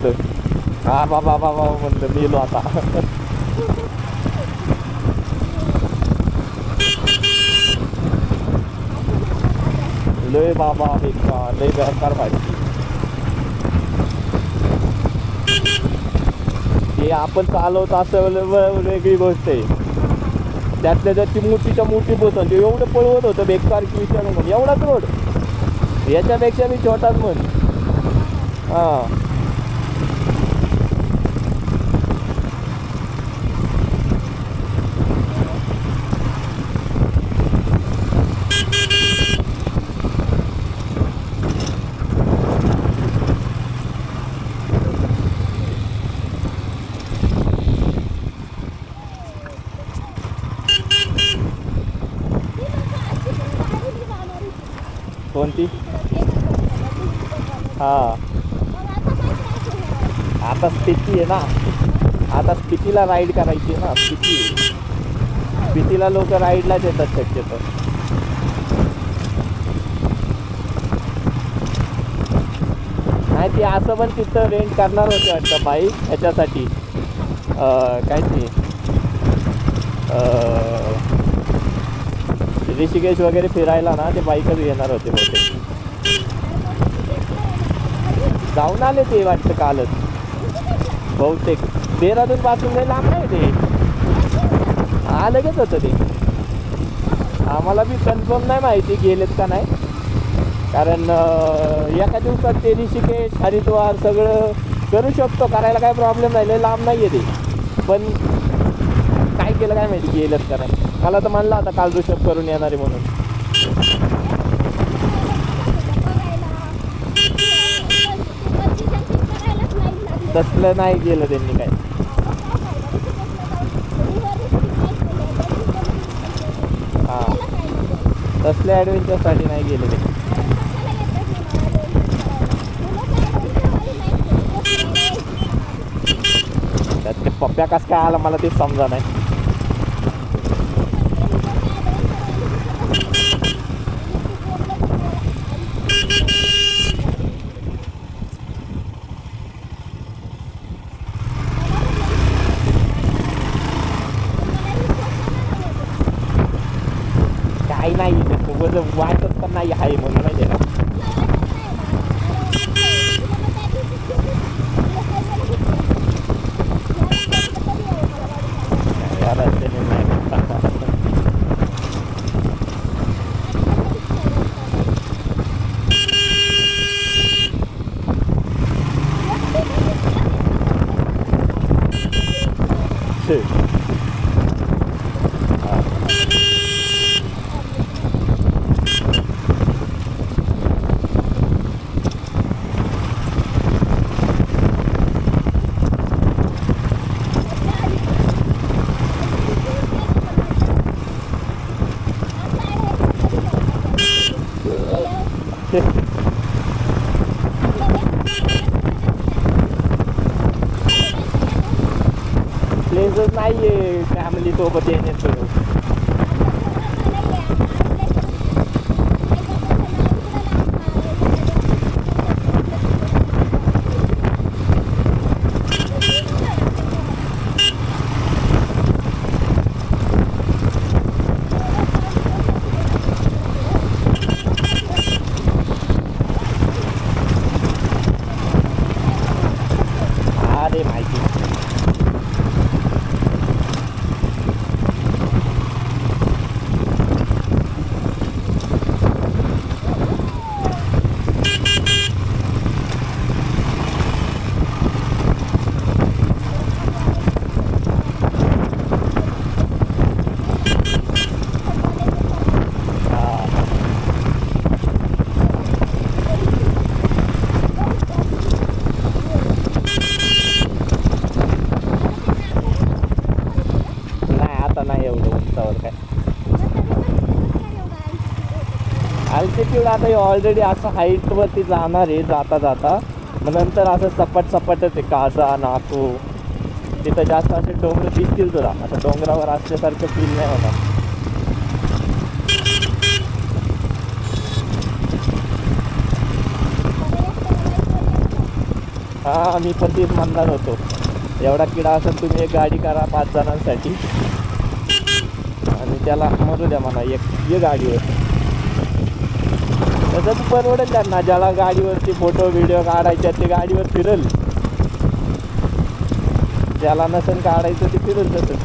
हा बाबा बाबा म्हणलं मेलो आता. लय बाबा बेकार, लय बेकार पाहिजे. ते आपण चालवत असं वेगळी गोष्ट आहे. त्यातल्या त्यात ती मोठीच्या मोठी बसन ते एवढं पळवत होतं बेकार की विचारू मग एवढाच रोड, याच्यापेक्षा मी छोटाच म्हण. हां कोणती? हां आता स्थिती आहे ना, आता स्थितीला राईड करायची ना. स्थितीला लोक राईडलाच येतात शक्यतो. नाही ती असं पण तिथं रेंट करणार होते वाटतं बाईक ह्याच्यासाठी. काय ती ऋषिकेश वगैरे फिरायला ना ते बाईकच घेणार होते बहुतेक. जाऊन आले ते वाटतं कालच बहुतेक. देहरादून पासून काही लांब नाही ते, हा लगेच होतं ते. आम्हाला बी कन्फर्म नाही माहिती गेलेत का नाही, कारण एका दिवसात ते ऋषिकेश हरिद्वार सगळं करू शकतो, करायला काय प्रॉब्लेम नाही, लय लांब नाही आहे ते. पण काय केलं काय माहिती गेलेत का नाही. मला तर म्हणलं आता काल ऋषभ करून येणार आहे म्हणून. तसलं नाही गेलं त्यांनी काय. हां तसल्या ॲडव्हेंचरसाठी नाही गेले ते. त्यात ते पप्प्या कसं काय आला मला तेच समजा नाही. काही नाही त्याचं वाटत पण नाही आहे म्हणून माहिती आहे का. प्लेसच नाही आहे फॅमिली सोबत येण्याचं. अरे माहिती नाही एवढं उंचावर काय. अल्टिट्यूड आता ऑलरेडी असं हाईटवरती जाणार आहे जाता जाता, मग नंतर असं सपाटच आहे कासा नाकू. तिथं जास्त असे डोंगर दिसतील तुला, असं डोंगरावर असल्यासारखं फील नाही होणार. हा मी पण तेच म्हणणार होतो, एवढा किडा असेल तुम्ही एक गाडी करा 5 जणांसाठी आणि त्याला मरू द्या म्हणा एक ये गाडीवर. तसंच परवडेल त्यांना, ज्याला गाडीवरती फोटो व्हिडिओ काढायचे ते गाडीवर फिरल, ज्याला नसेल काढायचं ते फिरल तसंच.